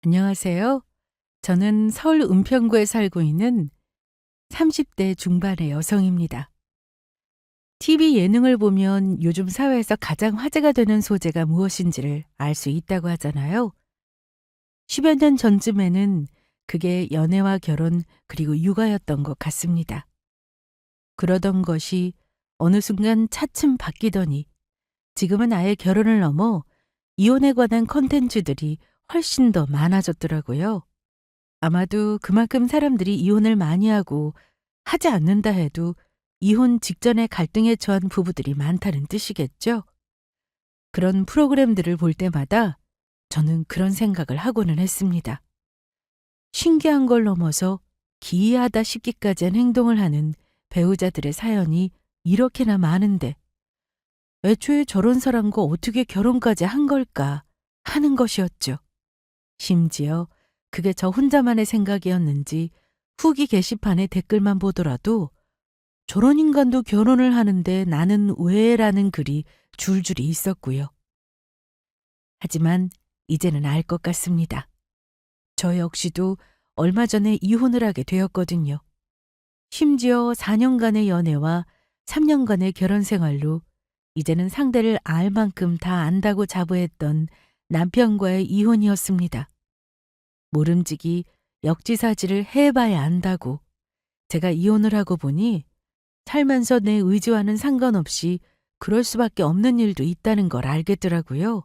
안녕하세요. 저는 서울 은평구에 살고 있는 30대 중반의 여성입니다. TV 예능을 보면 요즘 사회에서 가장 화제가 되는 소재가 무엇인지를 알 수 있다고 하잖아요. 10여 년 전쯤에는 그게 연애와 결혼 그리고 육아였던 것 같습니다. 그러던 것이 어느 순간 차츰 바뀌더니 지금은 아예 결혼을 넘어 이혼에 관한 콘텐츠들이 훨씬 더 많아졌더라고요. 아마도 그만큼 사람들이 이혼을 많이 하고 하지 않는다 해도 이혼 직전에 갈등에 처한 부부들이 많다는 뜻이겠죠? 그런 프로그램들을 볼 때마다 저는 그런 생각을 하고는 했습니다. 신기한 걸 넘어서 기이하다 싶기까지 한 행동을 하는 배우자들의 사연이 이렇게나 많은데 애초에 저런 사람과 어떻게 결혼까지 한 걸까 하는 것이었죠. 심지어 그게 저 혼자만의 생각이었는지 후기 게시판의 댓글만 보더라도 저런 인간도 결혼을 하는데 나는 왜? 라는 글이 줄줄이 있었고요. 하지만 이제는 알 것 같습니다. 저 역시도 얼마 전에 이혼을 하게 되었거든요. 심지어 4년간의 연애와 3년간의 결혼 생활로 이제는 상대를 알 만큼 다 안다고 자부했던 남편과의 이혼이었습니다. 모름지기 역지사지를 해봐야 안다고 제가 이혼을 하고 보니 살면서 내 의지와는 상관없이 그럴 수밖에 없는 일도 있다는 걸 알겠더라고요.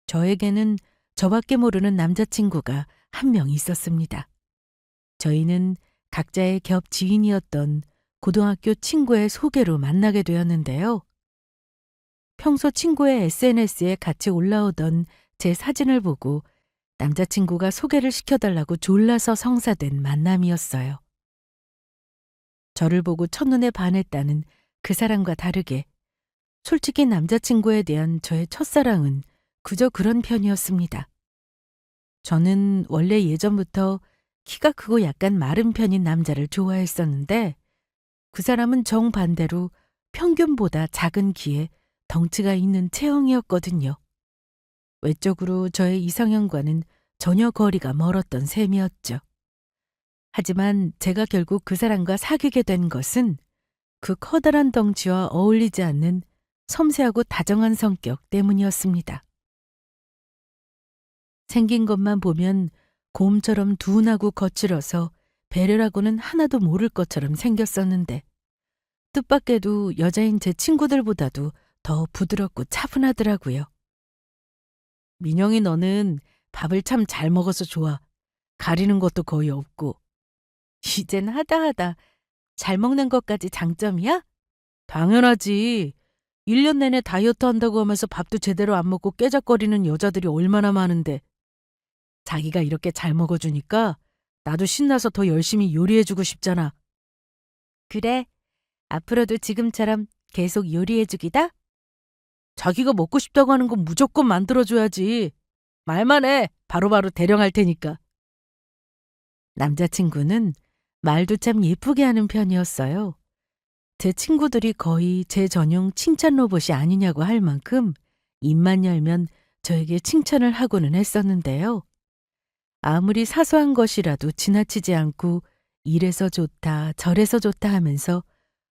저에게는 저밖에 모르는 남자친구가 한 명 있었습니다. 저희는 각자의 겹 지인이었던 고등학교 친구의 소개로 만나게 되었는데요. 평소 친구의 SNS에 같이 올라오던 제 사진을 보고 남자친구가 소개를 시켜달라고 졸라서 성사된 만남이었어요. 저를 보고 첫눈에 반했다는 그 사람과 다르게 솔직히 남자친구에 대한 저의 첫사랑은 그저 그런 편이었습니다. 저는 원래 예전부터 키가 크고 약간 마른 편인 남자를 좋아했었는데 그 사람은 정반대로 평균보다 작은 키에 덩치가 있는 체형이었거든요. 외적으로 저의 이상형과는 전혀 거리가 멀었던 셈이었죠. 하지만 제가 결국 그 사람과 사귀게 된 것은 그 커다란 덩치와 어울리지 않는 섬세하고 다정한 성격 때문이었습니다. 생긴 것만 보면 곰처럼 둔하고 거칠어서 배려라고는 하나도 모를 것처럼 생겼었는데 뜻밖에도 여자인 제 친구들보다도 더 부드럽고 차분하더라고요. 민영이 너는 밥을 참 잘 먹어서 좋아. 가리는 것도 거의 없고. 이젠 하다 잘 먹는 것까지 장점이야? 당연하지. 1년 내내 다이어트 한다고 하면서 밥도 제대로 안 먹고 깨작거리는 여자들이 얼마나 많은데. 자기가 이렇게 잘 먹어주니까 나도 신나서 더 열심히 요리해주고 싶잖아. 그래. 앞으로도 지금처럼 계속 요리해주기다? 자기가 먹고 싶다고 하는 건 무조건 만들어줘야지. 말만 해. 바로바로 대령할 테니까. 남자친구는 말도 참 예쁘게 하는 편이었어요. 제 친구들이 거의 제 전용 칭찬 로봇이 아니냐고 할 만큼 입만 열면 저에게 칭찬을 하고는 했었는데요. 아무리 사소한 것이라도 지나치지 않고 이래서 좋다, 저래서 좋다 하면서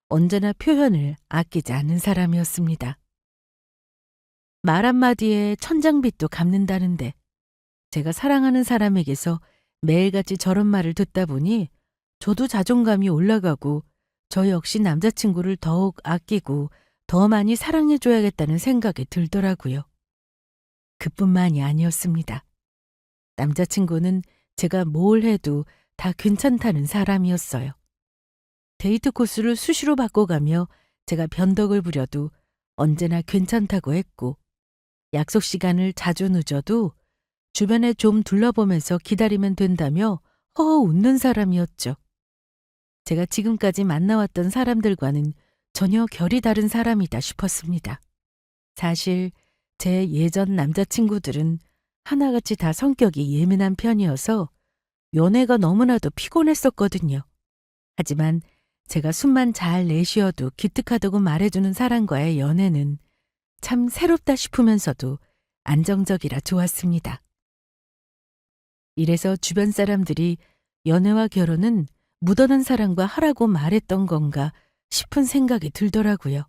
언제나 표현을 아끼지 않는 사람이었습니다. 말 한마디에 천장빚도 갚는다는데 제가 사랑하는 사람에게서 매일같이 저런 말을 듣다 보니 저도 자존감이 올라가고 저 역시 남자친구를 더욱 아끼고 더 많이 사랑해줘야겠다는 생각이 들더라고요. 그뿐만이 아니었습니다. 남자친구는 제가 뭘 해도 다 괜찮다는 사람이었어요. 데이트 코스를 수시로 바꿔가며 제가 변덕을 부려도 언제나 괜찮다고 했고 약속 시간을 자주 늦어도 주변에 좀 둘러보면서 기다리면 된다며 허허 웃는 사람이었죠. 제가 지금까지 만나왔던 사람들과는 전혀 결이 다른 사람이다 싶었습니다. 사실 제 예전 남자친구들은 하나같이 다 성격이 예민한 편이어서 연애가 너무나도 피곤했었거든요. 하지만 제가 숨만 잘 내쉬어도 기특하다고 말해주는 사람과의 연애는 참 새롭다 싶으면서도 안정적이라 좋았습니다. 이래서 주변 사람들이 연애와 결혼은 묻어난 사랑과 하라고 말했던 건가 싶은 생각이 들더라고요.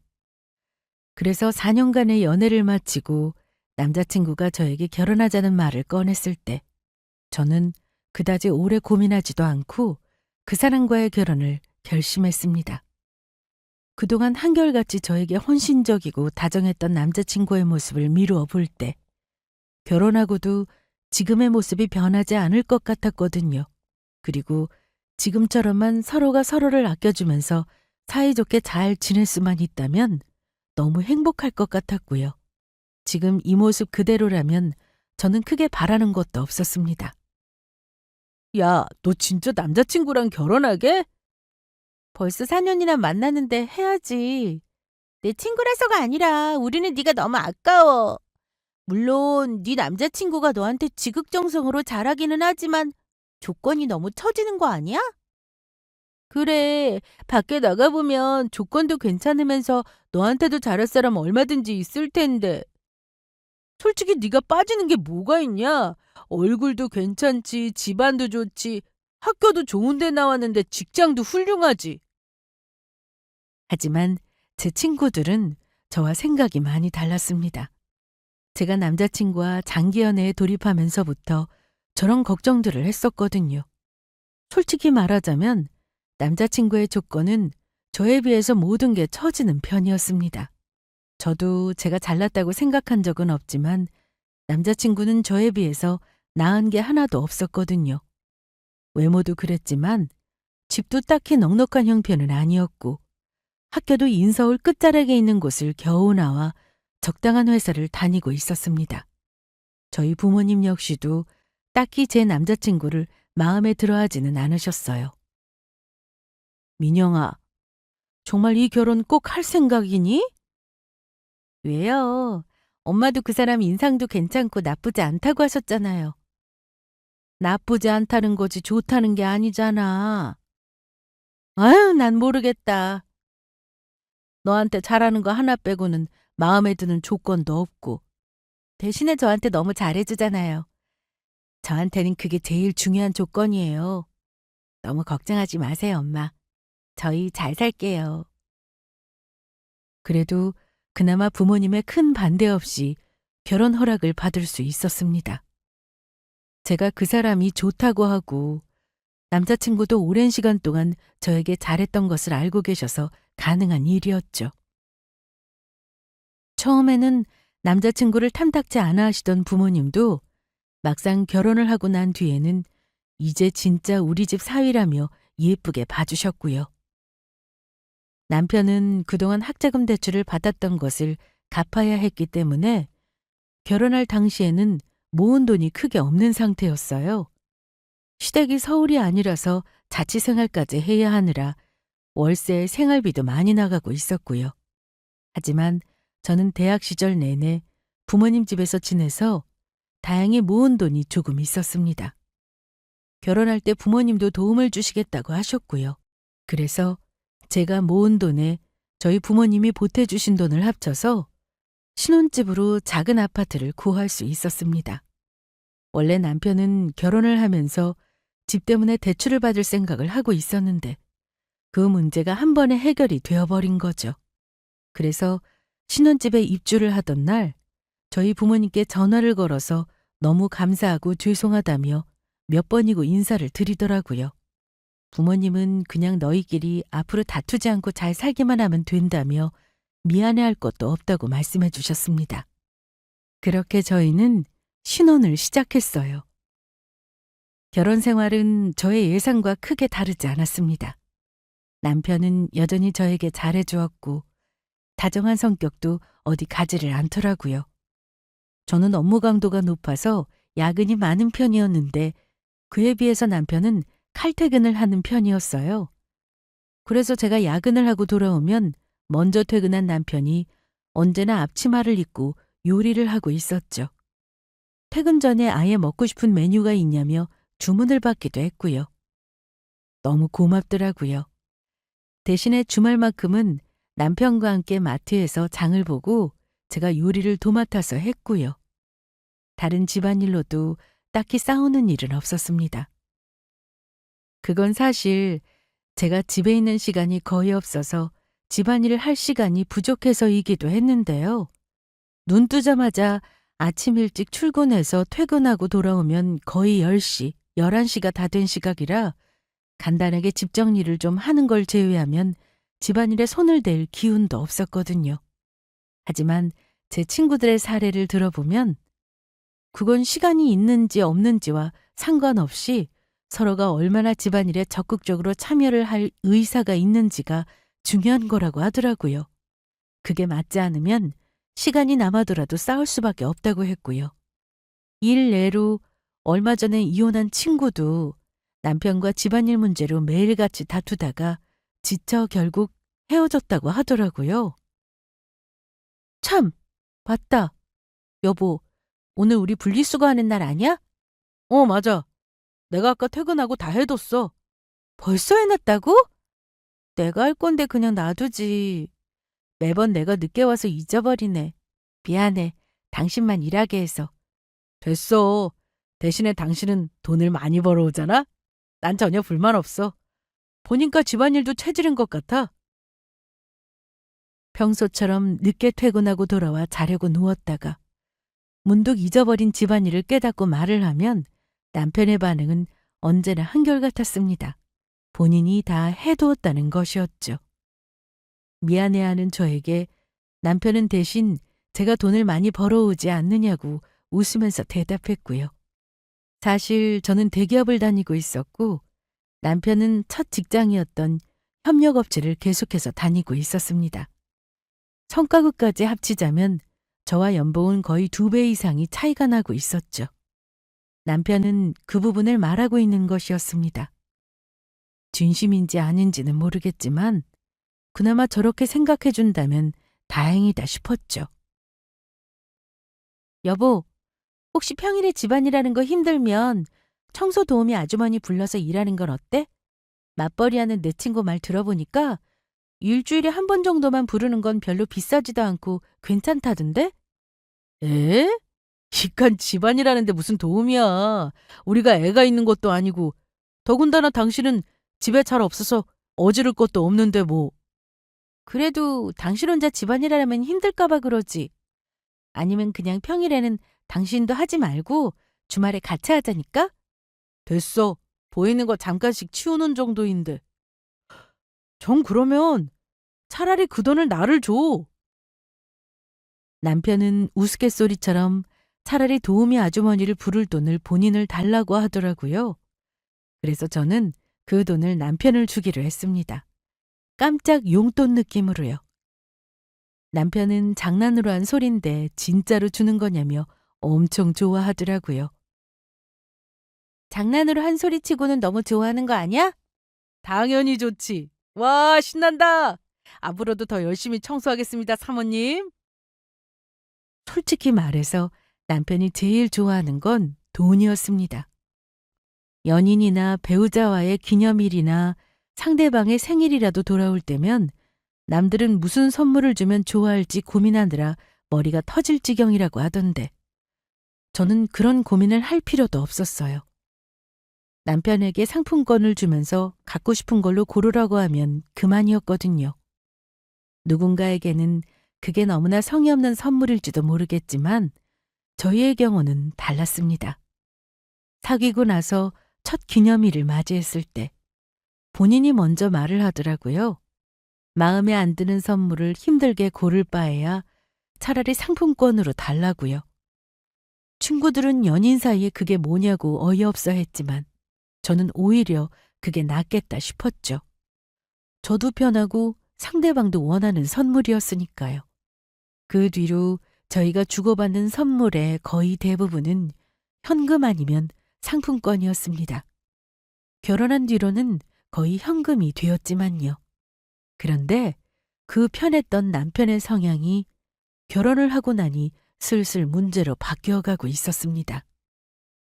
그래서 4년간의 연애를 마치고 남자친구가 저에게 결혼하자는 말을 꺼냈을 때 저는 그다지 오래 고민하지도 않고 그 사람과의 결혼을 결심했습니다. 그동안 한결같이 저에게 헌신적이고 다정했던 남자친구의 모습을 미루어 볼 때 결혼하고도 지금의 모습이 변하지 않을 것 같았거든요. 그리고 지금처럼만 서로가 서로를 아껴주면서 사이좋게 잘 지낼 수만 있다면 너무 행복할 것 같았고요. 지금 이 모습 그대로라면 저는 크게 바라는 것도 없었습니다. 야, 너 진짜 남자친구랑 결혼하게? 벌써 4년이나 만났는데 해야지. 내 친구라서가 아니라 우리는 네가 너무 아까워. 물론 네 남자친구가 너한테 지극정성으로 잘하기는 하지만 조건이 너무 처지는 거 아니야? 그래, 밖에 나가보면 조건도 괜찮으면서 너한테도 잘할 사람 얼마든지 있을 텐데. 솔직히 네가 빠지는 게 뭐가 있냐? 얼굴도 괜찮지, 집안도 좋지, 학교도 좋은 데 나왔는데 직장도 훌륭하지. 하지만 제 친구들은 저와 생각이 많이 달랐습니다. 제가 남자친구와 장기 연애에 돌입하면서부터 저런 걱정들을 했었거든요. 솔직히 말하자면 남자친구의 조건은 저에 비해서 모든 게 처지는 편이었습니다. 저도 제가 잘났다고 생각한 적은 없지만 남자친구는 저에 비해서 나은 게 하나도 없었거든요. 외모도 그랬지만 집도 딱히 넉넉한 형편은 아니었고 학교도 인서울 끝자락에 있는 곳을 겨우 나와 적당한 회사를 다니고 있었습니다. 저희 부모님 역시도 딱히 제 남자친구를 마음에 들어하지는 않으셨어요. 민영아, 정말 이 결혼 꼭 할 생각이니? 왜요? 엄마도 그 사람 인상도 괜찮고 나쁘지 않다고 하셨잖아요. 나쁘지 않다는 거지 좋다는 게 아니잖아. 아유, 난 모르겠다. 너한테 잘하는 거 하나 빼고는 마음에 드는 조건도 없고 대신에 저한테 너무 잘해주잖아요. 저한테는 그게 제일 중요한 조건이에요. 너무 걱정하지 마세요, 엄마. 저희 잘 살게요. 그래도 그나마 부모님의 큰 반대 없이 결혼 허락을 받을 수 있었습니다. 제가 그 사람이 좋다고 하고 남자친구도 오랜 시간 동안 저에게 잘했던 것을 알고 계셔서 가능한 일이었죠. 처음에는 남자친구를 탐탁지 않아 하시던 부모님도 막상 결혼을 하고 난 뒤에는 이제 진짜 우리 집 사위라며 예쁘게 봐주셨고요. 남편은 그동안 학자금 대출을 받았던 것을 갚아야 했기 때문에 결혼할 당시에는 모은 돈이 크게 없는 상태였어요. 시댁이 서울이 아니라서 자취생활까지 해야 하느라 월세 생활비도 많이 나가고 있었고요. 하지만 저는 대학 시절 내내 부모님 집에서 지내서 다행히 모은 돈이 조금 있었습니다. 결혼할 때 부모님도 도움을 주시겠다고 하셨고요. 그래서 제가 모은 돈에 저희 부모님이 보태주신 돈을 합쳐서 신혼집으로 작은 아파트를 구할 수 있었습니다. 원래 남편은 결혼을 하면서 집 때문에 대출을 받을 생각을 하고 있었는데 그 문제가 한 번에 해결이 되어버린 거죠. 그래서 신혼집에 입주를 하던 날 저희 부모님께 전화를 걸어서 너무 감사하고 죄송하다며 몇 번이고 인사를 드리더라고요. 부모님은 그냥 너희끼리 앞으로 다투지 않고 잘 살기만 하면 된다며 미안해할 것도 없다고 말씀해 주셨습니다. 그렇게 저희는 신혼을 시작했어요. 결혼 생활은 저의 예상과 크게 다르지 않았습니다. 남편은 여전히 저에게 잘해주었고 다정한 성격도 어디 가지를 않더라고요. 저는 업무 강도가 높아서 야근이 많은 편이었는데 그에 비해서 남편은 칼퇴근을 하는 편이었어요. 그래서 제가 야근을 하고 돌아오면 먼저 퇴근한 남편이 언제나 앞치마를 입고 요리를 하고 있었죠. 퇴근 전에 아예 먹고 싶은 메뉴가 있냐며 주문을 받기도 했고요. 너무 고맙더라고요. 대신에 주말만큼은 남편과 함께 마트에서 장을 보고 제가 요리를 도맡아서 했고요. 다른 집안일로도 딱히 싸우는 일은 없었습니다. 그건 사실 제가 집에 있는 시간이 거의 없어서 집안일을 할 시간이 부족해서이기도 했는데요. 눈 뜨자마자 아침 일찍 출근해서 퇴근하고 돌아오면 거의 10시, 11시가 다 된 시각이라 간단하게 집 정리를 좀 하는 걸 제외하면 집안일에 손을 댈 기운도 없었거든요. 하지만 제 친구들의 사례를 들어보면 그건 시간이 있는지 없는지와 상관없이 서로가 얼마나 집안일에 적극적으로 참여를 할 의사가 있는지가 중요한 거라고 하더라고요. 그게 맞지 않으면 시간이 남아더라도 싸울 수밖에 없다고 했고요. 일례로 얼마 전에 이혼한 친구도 남편과 집안일 문제로 매일같이 다투다가 지쳐 결국 헤어졌다고 하더라고요. 참, 맞다. 여보, 오늘 우리 분리수거하는 날 아니야? 맞아. 내가 아까 퇴근하고 다 해뒀어. 벌써 해놨다고? 내가 할 건데 그냥 놔두지. 매번 내가 늦게 와서 잊어버리네. 미안해. 당신만 일하게 해서. 됐어. 대신에 당신은 돈을 많이 벌어오잖아? 난 전혀 불만 없어. 보니까 집안일도 체질인 것 같아. 평소처럼 늦게 퇴근하고 돌아와 자려고 누웠다가 문득 잊어버린 집안일을 깨닫고 말을 하면 남편의 반응은 언제나 한결같았습니다. 본인이 다 해두었다는 것이었죠. 미안해하는 저에게 남편은 대신 제가 돈을 많이 벌어오지 않느냐고 웃으면서 대답했고요. 사실 저는 대기업을 다니고 있었고 남편은 첫 직장이었던 협력업체를 계속해서 다니고 있었습니다. 성과급까지 합치자면 저와 연봉은 거의 2배 이상이 차이가 나고 있었죠. 남편은 그 부분을 말하고 있는 것이었습니다. 진심인지 아닌지는 모르겠지만 그나마 저렇게 생각해 준다면 다행이다 싶었죠. 여보, 혹시 평일에 집안일하는 거 힘들면 청소 도우미 아주머니 불러서 일하는 건 어때? 맞벌이하는 내 친구 말 들어보니까 일주일에 한 번 정도만 부르는 건 별로 비싸지도 않고 괜찮다던데? 에? 이깟 집안일하는데 무슨 도움이야. 우리가 애가 있는 것도 아니고 더군다나 당신은 집에 잘 없어서 어지를 것도 없는데 뭐. 그래도 당신 혼자 집안일 하려면 힘들까 봐 그러지. 아니면 그냥 평일에는 당신도 하지 말고 주말에 같이 하자니까? 됐어. 보이는 거 잠깐씩 치우는 정도인데. 정 그러면 차라리 그 돈을 나를 줘. 남편은 우스갯소리처럼 차라리 도우미 아주머니를 부를 돈을 본인을 달라고 하더라고요. 그래서 저는 그 돈을 남편을 주기로 했습니다. 깜짝 용돈 느낌으로요. 남편은 장난으로 한 소린데 진짜로 주는 거냐며 엄청 좋아하더라고요. 장난으로 한 소리치고는 너무 좋아하는 거 아니야? 당연히 좋지. 와, 신난다. 앞으로도 더 열심히 청소하겠습니다, 사모님. 솔직히 말해서 남편이 제일 좋아하는 건 돈이었습니다. 연인이나 배우자와의 기념일이나 상대방의 생일이라도 돌아올 때면 남들은 무슨 선물을 주면 좋아할지 고민하느라 머리가 터질 지경이라고 하던데 저는 그런 고민을 할 필요도 없었어요. 남편에게 상품권을 주면서 갖고 싶은 걸로 고르라고 하면 그만이었거든요. 누군가에게는 그게 너무나 성의 없는 선물일지도 모르겠지만 저희의 경우는 달랐습니다. 사귀고 나서 첫 기념일을 맞이했을 때 본인이 먼저 말을 하더라고요. 마음에 안 드는 선물을 힘들게 고를 바에야 차라리 상품권으로 달라고요. 친구들은 연인 사이에 그게 뭐냐고 어이없어 했지만 저는 오히려 그게 낫겠다 싶었죠. 저도 편하고 상대방도 원하는 선물이었으니까요. 그 뒤로 저희가 주고받는 선물의 거의 대부분은 현금 아니면 상품권이었습니다. 결혼한 뒤로는 거의 현금이 되었지만요. 그런데 그 편했던 남편의 성향이 결혼을 하고 나니 슬슬 문제로 바뀌어가고 있었습니다.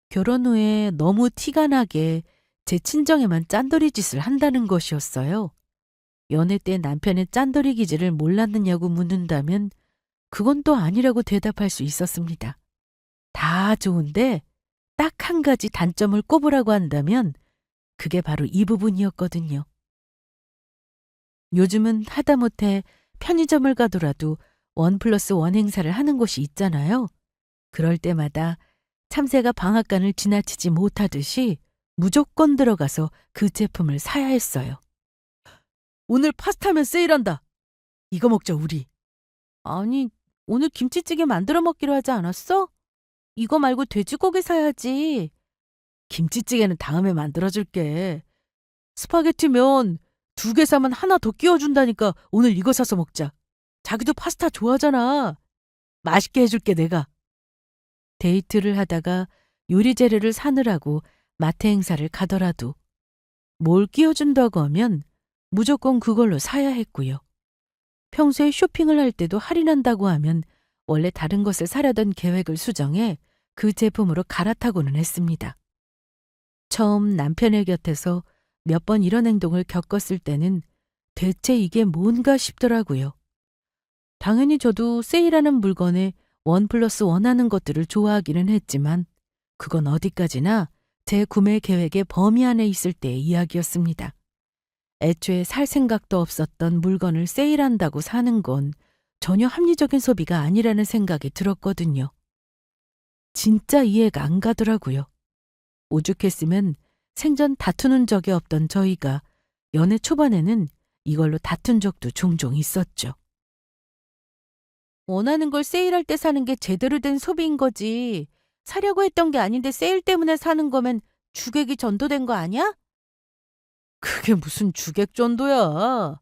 결혼 후에 너무 티가 나게 제 친정에만 짠돌이 짓을 한다는 것이었어요. 연애 때 남편의 짠돌이 기질을 몰랐느냐고 묻는다면 그건 또 아니라고 대답할 수 있었습니다. 다 좋은데 딱 한 가지 단점을 꼽으라고 한다면 그게 바로 이 부분이었거든요. 요즘은 하다못해 편의점을 가더라도 1+1 행사를 하는 곳이 있잖아요. 그럴 때마다 참새가 방앗간을 지나치지 못하듯이 무조건 들어가서 그 제품을 사야 했어요. 오늘 파스타면 세일한다. 이거 먹자, 우리. 아니, 오늘 김치찌개 만들어 먹기로 하지 않았어? 이거 말고 돼지고기 사야지. 김치찌개는 다음에 만들어줄게. 스파게티면 2개 사면 하나 더 끼워준다니까 오늘 이거 사서 먹자. 자기도 파스타 좋아하잖아. 맛있게 해줄게, 내가. 데이트를 하다가 요리 재료를 사느라고 마트 행사를 가더라도 뭘 끼워준다고 하면 무조건 그걸로 사야 했고요. 평소에 쇼핑을 할 때도 할인한다고 하면 원래 다른 것을 사려던 계획을 수정해 그 제품으로 갈아타고는 했습니다. 처음 남편의 곁에서 몇 번 이런 행동을 겪었을 때는 대체 이게 뭔가 싶더라고요. 당연히 저도 세일하는 물건에 1+1 하는 것들을 좋아하기는 했지만 그건 어디까지나 제 구매 계획의 범위 안에 있을 때의 이야기였습니다. 애초에 살 생각도 없었던 물건을 세일한다고 사는 건 전혀 합리적인 소비가 아니라는 생각이 들었거든요. 진짜 이해가 안 가더라고요. 오죽했으면 생전 다투는 적이 없던 저희가 연애 초반에는 이걸로 다툰 적도 종종 있었죠. 원하는 걸 세일할 때 사는 게 제대로 된 소비인 거지. 사려고 했던 게 아닌데 세일 때문에 사는 거면 주객이 전도된 거 아니야? 그게 무슨 주객 전도야.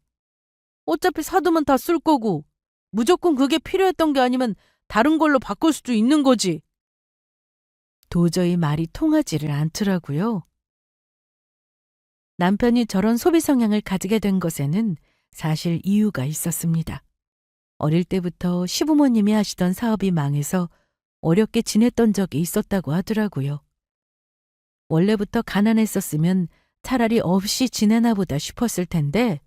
어차피 사두면 다 쓸 거고 무조건 그게 필요했던 게 아니면 다른 걸로 바꿀 수도 있는 거지. 도저히 말이 통하지를 않더라고요. 남편이 저런 소비 성향을 가지게 된 것에는 사실 이유가 있었습니다. 어릴 때부터 시부모님이 하시던 사업이 망해서 어렵게 지냈던 적이 있었다고 하더라고요. 원래부터 가난했었으면 차라리 없이 지내나 보다 싶었을 텐데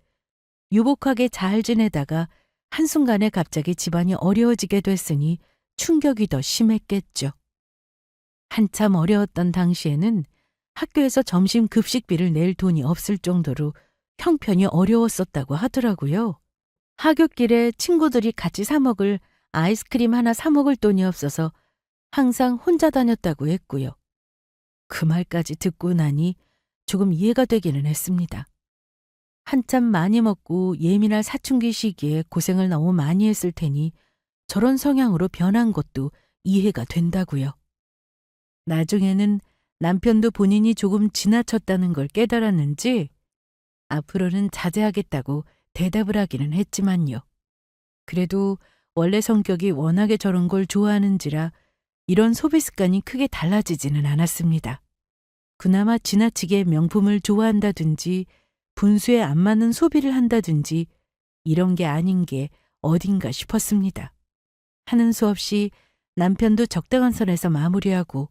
유복하게 잘 지내다가 한순간에 갑자기 집안이 어려워지게 됐으니 충격이 더 심했겠죠. 한참 어려웠던 당시에는 학교에서 점심 급식비를 낼 돈이 없을 정도로 형편이 어려웠었다고 하더라고요. 하굣길에 친구들이 같이 사 먹을 아이스크림 하나 사 먹을 돈이 없어서 항상 혼자 다녔다고 했고요. 그 말까지 듣고 나니 조금 이해가 되기는 했습니다. 한참 많이 먹고 예민할 사춘기 시기에 고생을 너무 많이 했을 테니 저런 성향으로 변한 것도 이해가 된다고요. 나중에는 남편도 본인이 조금 지나쳤다는 걸 깨달았는지 앞으로는 자제하겠다고 대답을 하기는 했지만요. 그래도 원래 성격이 워낙에 저런 걸 좋아하는지라 이런 소비 습관이 크게 달라지지는 않았습니다. 그나마 지나치게 명품을 좋아한다든지 분수에 안 맞는 소비를 한다든지 이런 게 아닌 게 어딘가 싶었습니다. 하는 수 없이 남편도 적당한 선에서 마무리하고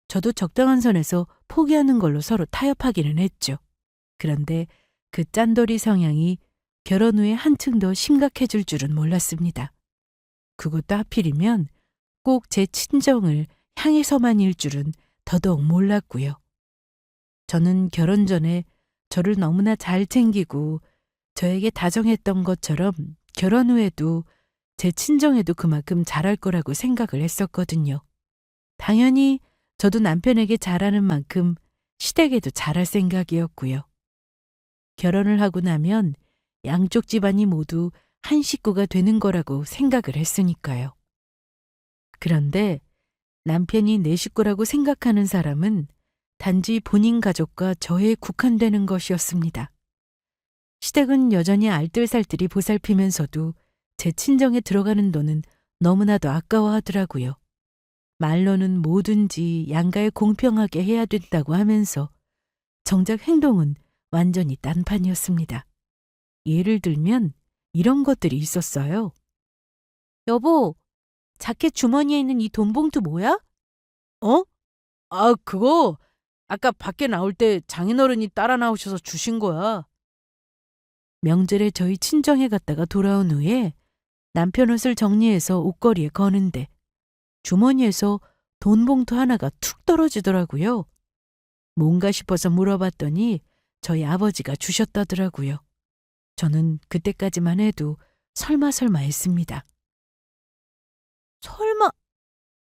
저도 적당한 선에서 포기하는 걸로 서로 타협하기는 했죠. 그런데 그 짠돌이 성향이 결혼 후에 한층 더 심각해질 줄은 몰랐습니다. 그것도 하필이면 꼭 제 친정을 향해서만일 줄은 더더욱 몰랐고요. 저는 결혼 전에 저를 너무나 잘 챙기고 저에게 다정했던 것처럼 결혼 후에도 제 친정에도 그만큼 잘할 거라고 생각을 했었거든요. 당연히 저도 남편에게 잘하는 만큼 시댁에도 잘할 생각이었고요. 결혼을 하고 나면 양쪽 집안이 모두 한 식구가 되는 거라고 생각을 했으니까요. 그런데 남편이 내 식구라고 생각하는 사람은 단지 본인 가족과 저에 국한되는 것이었습니다. 시댁은 여전히 알뜰살뜰히 보살피면서도 제 친정에 들어가는 돈은 너무나도 아까워하더라고요. 말로는 뭐든지 양가에 공평하게 해야 된다고 하면서 정작 행동은 완전히 딴판이었습니다. 예를 들면 이런 것들이 있었어요. 여보, 자켓 주머니에 있는 이 돈 봉투 뭐야? 어? 아, 그거 아까 밖에 나올 때 장인어른이 따라 나오셔서 주신 거야. 명절에 저희 친정에 갔다가 돌아온 후에 남편 옷을 정리해서 옷걸이에 거는데 주머니에서 돈 봉투 하나가 툭 떨어지더라고요. 뭔가 싶어서 물어봤더니 저희 아버지가 주셨다더라고요. 저는 그때까지만 해도 설마 했습니다. 설마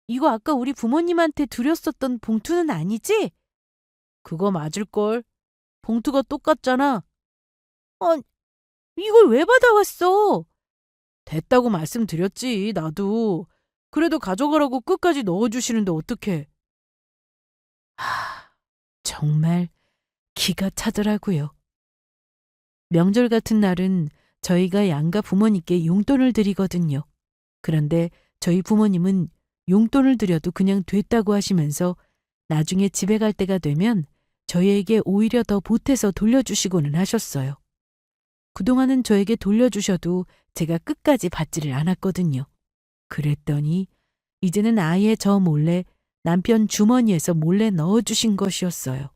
이거 아까 우리 부모님한테 드렸었던 봉투는 아니지? 그거 맞을걸. 봉투가 똑같잖아. 아, 이걸 왜 받아왔어? 됐다고 말씀드렸지, 나도. 그래도 가져가라고 끝까지 넣어주시는데 어떡해. 정말 기가 차더라고요. 명절 같은 날은 저희가 양가 부모님께 용돈을 드리거든요. 그런데 저희 부모님은 용돈을 드려도 그냥 됐다고 하시면서 나중에 집에 갈 때가 되면 저희에게 오히려 더 보태서 돌려주시고는 하셨어요. 그동안은 저에게 돌려주셔도 제가 끝까지 받지를 않았거든요. 그랬더니 이제는 아예 저 몰래 남편 주머니에서 몰래 넣어주신 것이었어요.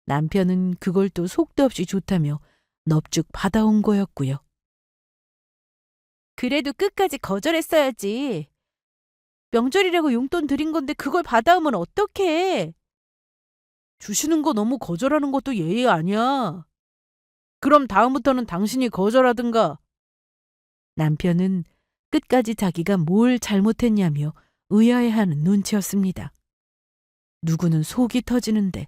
남편은 그걸 또 속도 없이 좋다며 넙죽 받아온 거였고요. 그래도 끝까지 거절했어야지. 명절이라고 용돈 드린 건데 그걸 받아오면 어떡해. 주시는 거 너무 거절하는 것도 예의 아니야. 그럼 다음부터는 당신이 거절하든가. 남편은 끝까지 자기가 뭘 잘못했냐며 의아해하는 눈치였습니다. 누구는 속이 터지는데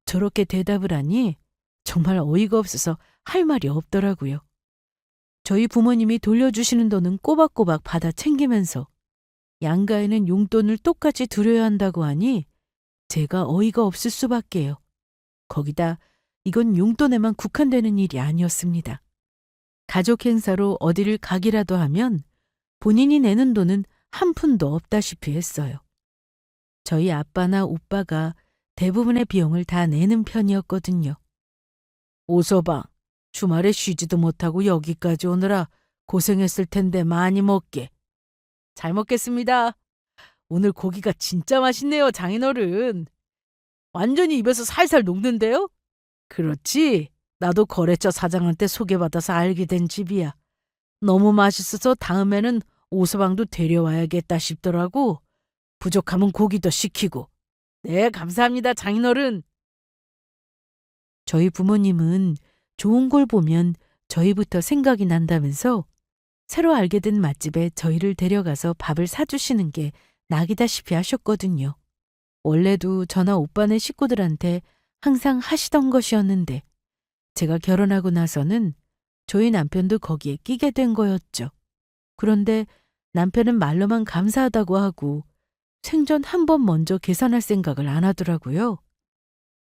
저렇게 대답을 하니 정말 어이가 없어서 할 말이 없더라고요. 저희 부모님이 돌려주시는 돈은 꼬박꼬박 받아 챙기면서 양가에는 용돈을 똑같이 드려야 한다고 하니 제가 어이가 없을 수밖에요. 거기다 이건 용돈에만 국한되는 일이 아니었습니다. 가족 행사로 어디를 가기라도 하면 본인이 내는 돈은 한 푼도 없다시피 했어요. 저희 아빠나 오빠가 대부분의 비용을 다 내는 편이었거든요. 오서방, 주말에 쉬지도 못하고 여기까지 오느라 고생했을 텐데 많이 먹게. 잘 먹겠습니다. 오늘 고기가 진짜 맛있네요, 장인어른. 완전히 입에서 살살 녹는데요? 그렇지. 나도 거래처 사장한테 소개받아서 알게 된 집이야. 너무 맛있어서 다음에는 오서방도 데려와야겠다 싶더라고. 부족하면 고기도 시키고. 네, 감사합니다, 장인어른. 저희 부모님은 좋은 걸 보면 저희부터 생각이 난다면서 새로 알게 된 맛집에 저희를 데려가서 밥을 사주시는 게 낙이다시피 하셨거든요. 원래도 저나 오빠네 식구들한테 항상 하시던 것이었는데 제가 결혼하고 나서는 저희 남편도 거기에 끼게 된 거였죠. 그런데 남편은 말로만 감사하다고 하고 생전 한 번 먼저 계산할 생각을 안 하더라고요.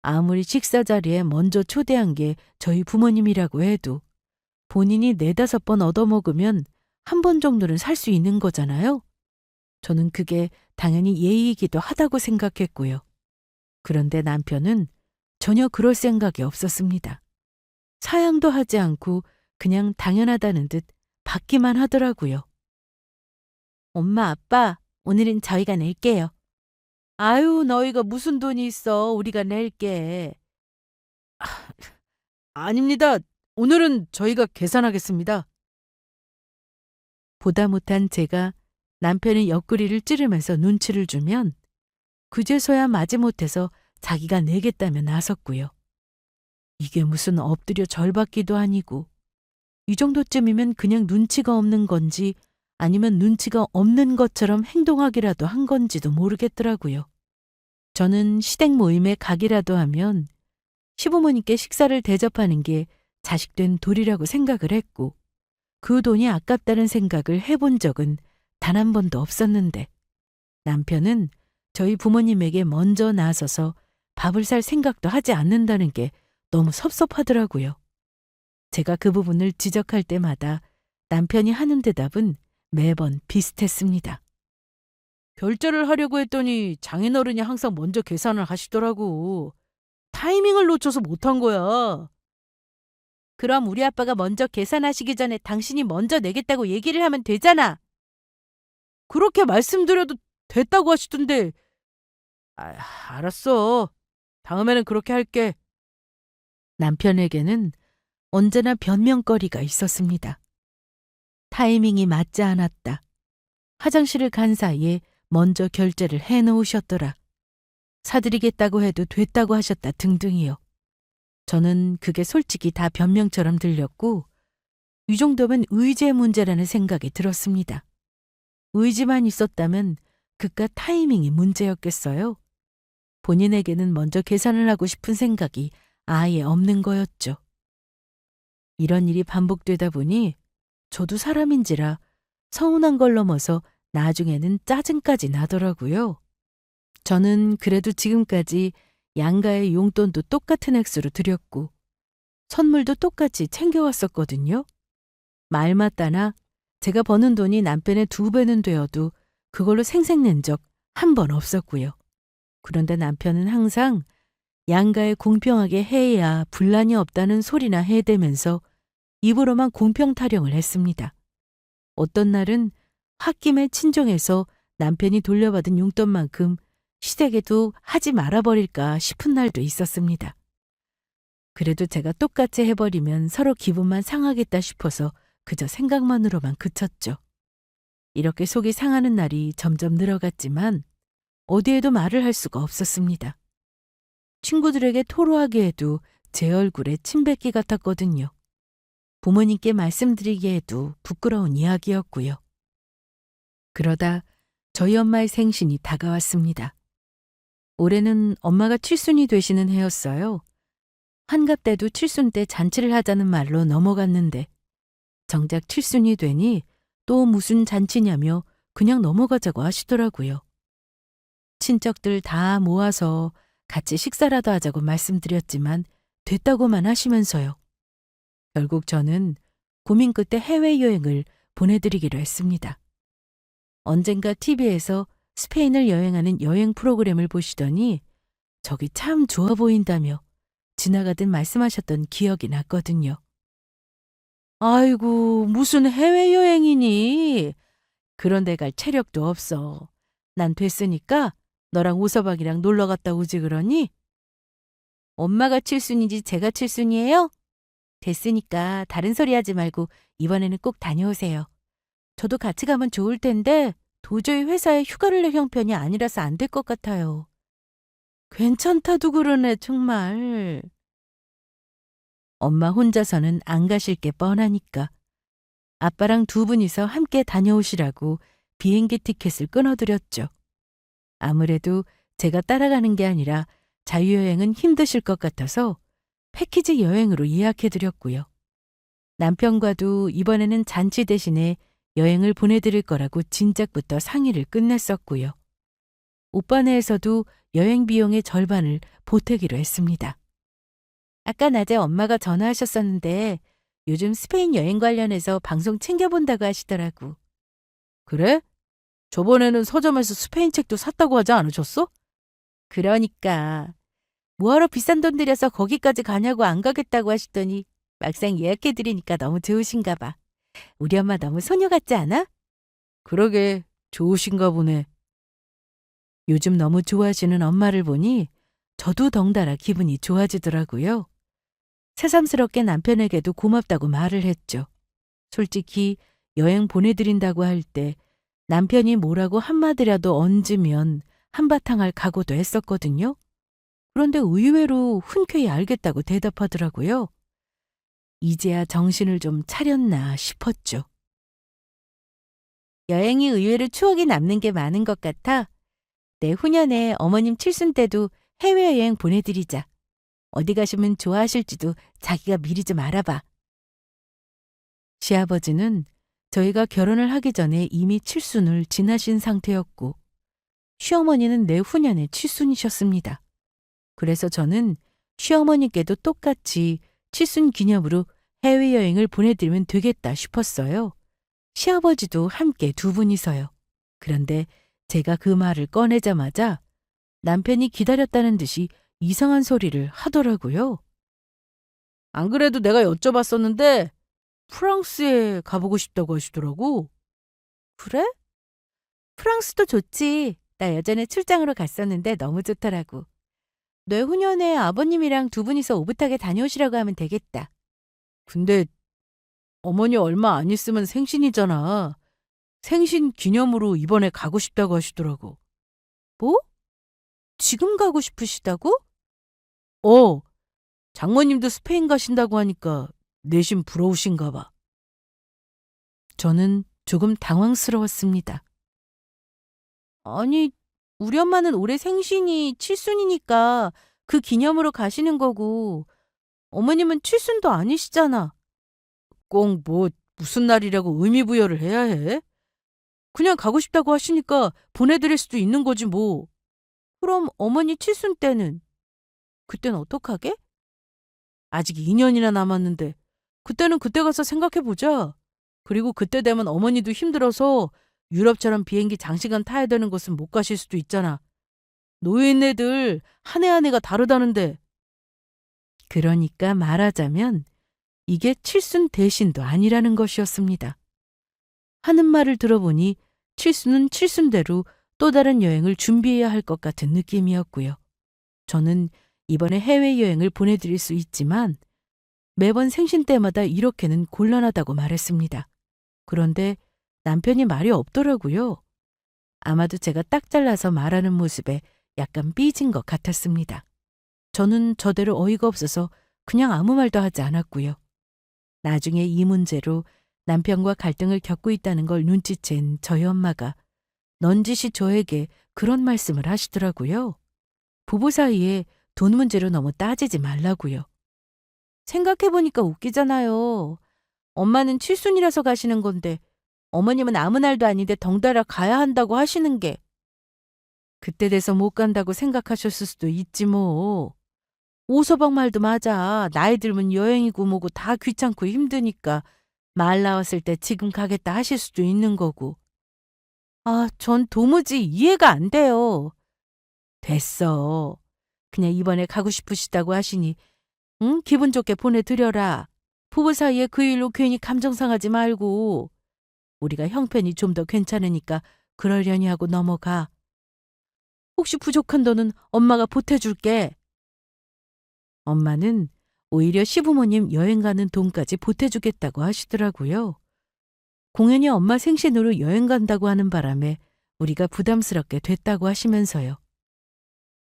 아무리 식사 자리에 먼저 초대한 게 저희 부모님이라고 해도 본인이 4-5번 얻어먹으면 한 번 정도는 살 수 있는 거잖아요. 저는 그게 당연히 예의이기도 하다고 생각했고요. 그런데 남편은 전혀 그럴 생각이 없었습니다. 사양도 하지 않고 그냥 당연하다는 듯 받기만 하더라고요. 엄마, 아빠, 오늘은 저희가 낼게요. 아유, 너희가 무슨 돈이 있어. 우리가 낼게. 아닙니다. 오늘은 저희가 계산하겠습니다. 보다 못한 제가 남편의 옆구리를 찌르면서 눈치를 주면 그제서야 마지못해서 자기가 내겠다며 나섰고요. 이게 무슨 엎드려 절받기도 아니고 이 정도쯤이면 그냥 눈치가 없는 건지 아니면 눈치가 없는 것처럼 행동하기라도 한 건지도 모르겠더라고요. 저는 시댁 모임에 가기라도 하면 시부모님께 식사를 대접하는 게 자식된 도리라고 생각을 했고 그 돈이 아깝다는 생각을 해본 적은 단 한 번도 없었는데 남편은 저희 부모님에게 먼저 나서서 밥을 살 생각도 하지 않는다는 게 너무 섭섭하더라고요. 제가 그 부분을 지적할 때마다 남편이 하는 대답은 매번 비슷했습니다. 결제를 하려고 했더니 장인어른이 항상 먼저 계산을 하시더라고. 타이밍을 놓쳐서 못한 거야. 그럼 우리 아빠가 먼저 계산하시기 전에 당신이 먼저 내겠다고 얘기를 하면 되잖아. 그렇게 말씀드려도 됐다고 하시던데. 알았어. 다음에는 그렇게 할게. 남편에게는 언제나 변명거리가 있었습니다. 타이밍이 맞지 않았다. 화장실을 간 사이에 먼저 결제를 해놓으셨더라. 사드리겠다고 해도 됐다고 하셨다 등등이요. 저는 그게 솔직히 다 변명처럼 들렸고 이 정도면 의제 문제라는 생각이 들었습니다. 의지만 있었다면 그깟 타이밍이 문제였겠어요? 본인에게는 먼저 계산을 하고 싶은 생각이 아예 없는 거였죠. 이런 일이 반복되다 보니 저도 사람인지라 서운한 걸 넘어서 나중에는 짜증까지 나더라고요. 저는 그래도 지금까지 양가의 용돈도 똑같은 액수로 드렸고 선물도 똑같이 챙겨왔었거든요. 말 맞다나 제가 버는 돈이 남편의 2배는 되어도 그걸로 생색낸 적 한 번 없었고요. 그런데 남편은 항상 양가에 공평하게 해야 분란이 없다는 소리나 해대면서 입으로만 공평 타령을 했습니다. 어떤 날은 홧김에 친정에서 남편이 돌려받은 용돈만큼 시댁에도 하지 말아버릴까 싶은 날도 있었습니다. 그래도 제가 똑같이 해버리면 서로 기분만 상하겠다 싶어서 그저 생각만으로만 그쳤죠. 이렇게 속이 상하는 날이 점점 늘어갔지만 어디에도 말을 할 수가 없었습니다. 친구들에게 토로하기에도 제 얼굴에 침뱉기 같았거든요. 부모님께 말씀드리기에도 부끄러운 이야기였고요. 그러다 저희 엄마의 생신이 다가왔습니다. 올해는 엄마가 칠순이 되시는 해였어요. 환갑 때도 칠순 때 잔치를 하자는 말로 넘어갔는데 정작 칠순이 되니 또 무슨 잔치냐며 그냥 넘어가자고 하시더라고요. 친척들 다 모아서 같이 식사라도 하자고 말씀드렸지만 됐다고만 하시면서요. 결국 저는 고민 끝에 해외여행을 보내드리기로 했습니다. 언젠가 TV에서 스페인을 여행하는 여행 프로그램을 보시더니 저기 참 좋아 보인다며 지나가듯 말씀하셨던 기억이 났거든요. 아이고, 무슨 해외여행이니? 그런 데 갈 체력도 없어. 난 됐으니까 너랑 오서방이랑 놀러 갔다 오지 그러니? 엄마가 칠순이지 제가 칠순이에요? 됐으니까 다른 소리 하지 말고 이번에는 꼭 다녀오세요. 저도 같이 가면 좋을 텐데 도저히 회사에 휴가를 낼 형편이 아니라서 안 될 것 같아요. 괜찮다도 그러네 정말. 엄마 혼자서는 안 가실 게 뻔하니까 아빠랑 2분이서 함께 다녀오시라고 비행기 티켓을 끊어드렸죠. 아무래도 제가 따라가는 게 아니라 자유여행은 힘드실 것 같아서 패키지 여행으로 예약해드렸고요. 남편과도 이번에는 잔치 대신에 여행을 보내드릴 거라고 진작부터 상의를 끝냈었고요. 오빠네에서도 여행 비용의 절반을 보태기로 했습니다. 아까 낮에 엄마가 전화하셨었는데 요즘 스페인 여행 관련해서 방송 챙겨본다고 하시더라고. 그래? 저번에는 서점에서 스페인 책도 샀다고 하지 않으셨어? 그러니까. 뭐하러 비싼 돈 들여서 거기까지 가냐고 안 가겠다고 하시더니 막상 예약해드리니까 너무 좋으신가 봐. 우리 엄마 너무 소녀 같지 않아? 그러게, 좋으신가 보네. 요즘 너무 좋아하시는 엄마를 보니 저도 덩달아 기분이 좋아지더라고요. 새삼스럽게 남편에게도 고맙다고 말을 했죠. 솔직히 여행 보내드린다고 할 때 남편이 뭐라고 한마디라도 얹으면 한바탕 할 각오도 했었거든요. 그런데 의외로 흔쾌히 알겠다고 대답하더라고요. 이제야 정신을 좀 차렸나 싶었죠. 여행이 의외로 추억이 남는 게 많은 것 같아. 내후년에 어머님 칠순 때도 해외여행 보내드리자. 어디 가시면 좋아하실지도 자기가 미리 좀 알아봐. 시아버지는 저희가 결혼을 하기 전에 이미 칠순을 지나신 상태였고 시어머니는 내후년에 칠순이셨습니다. 그래서 저는 시어머니께도 똑같이 칠순 기념으로 해외여행을 보내드리면 되겠다 싶었어요. 시아버지도 함께 2분이서요. 그런데 제가 그 말을 꺼내자마자 남편이 기다렸다는 듯이 이상한 소리를 하더라고요. 안 그래도 내가 여쭤봤었는데 프랑스에 가보고 싶다고 하시더라고. 그래? 프랑스도 좋지. 나 예전에 출장으로 갔었는데 너무 좋더라고. 내후년에 아버님이랑 2분이서 오붓하게 다녀오시라고 하면 되겠다. 근데 어머니 얼마 안 있으면 생신이잖아. 생신 기념으로 이번에 가고 싶다고 하시더라고. 뭐? 지금 가고 싶으시다고? 어, 장모님도 스페인 가신다고 하니까 내심 부러우신가 봐. 저는 조금 당황스러웠습니다. 아니, 우리 엄마는 올해 생신이 칠순이니까 그 기념으로 가시는 거고, 어머님은 칠순도 아니시잖아. 꼭 무슨 날이라고 의미 부여를 해야 해? 그냥 가고 싶다고 하시니까 보내드릴 수도 있는 거지 뭐. 그럼 어머니 칠순 때는? 그땐 어떡하게? 아직 2년이나 남았는데 그때는 그때 가서 생각해보자. 그리고 그때 되면 어머니도 힘들어서 유럽처럼 비행기 장시간 타야 되는 곳은 못 가실 수도 있잖아. 노인네들 한 해 한 해가 다르다는데. 그러니까 말하자면 이게 칠순 대신도 아니라는 것이었습니다. 하는 말을 들어보니 칠순은 칠순대로 또 다른 여행을 준비해야 할 것 같은 느낌이었고요. 저는 이번에 해외여행을 보내드릴 수 있지만 매번 생신 때마다 이렇게는 곤란하다고 말했습니다. 그런데 남편이 말이 없더라고요. 아마도 제가 딱 잘라서 말하는 모습에 약간 삐진 것 같았습니다. 저는 저대로 어이가 없어서 그냥 아무 말도 하지 않았고요. 나중에 이 문제로 남편과 갈등을 겪고 있다는 걸 눈치챈 저희 엄마가 넌지시 저에게 그런 말씀을 하시더라고요. 부부 사이에 돈 문제로 너무 따지지 말라고요. 생각해보니까 웃기잖아요. 엄마는 칠순이라서 가시는 건데 어머님은 아무 날도 아닌데 덩달아 가야 한다고 하시는 게. 그때 돼서 못 간다고 생각하셨을 수도 있지 뭐. 오서방 말도 맞아. 나이 들면 여행이고 뭐고 다 귀찮고 힘드니까 말 나왔을 때 지금 가겠다 하실 수도 있는 거고. 아, 전 도무지 이해가 안 돼요. 됐어. 그냥 이번에 가고 싶으시다고 하시니 응? 기분 좋게 보내드려라. 부부 사이에 그 일로 괜히 감정 상하지 말고. 우리가 형편이 좀 더 괜찮으니까 그러려니 하고 넘어가. 혹시 부족한 돈은 엄마가 보태줄게. 엄마는 오히려 시부모님 여행 가는 돈까지 보태주겠다고 하시더라고요. 공연히 엄마 생신으로 여행 간다고 하는 바람에 우리가 부담스럽게 됐다고 하시면서요.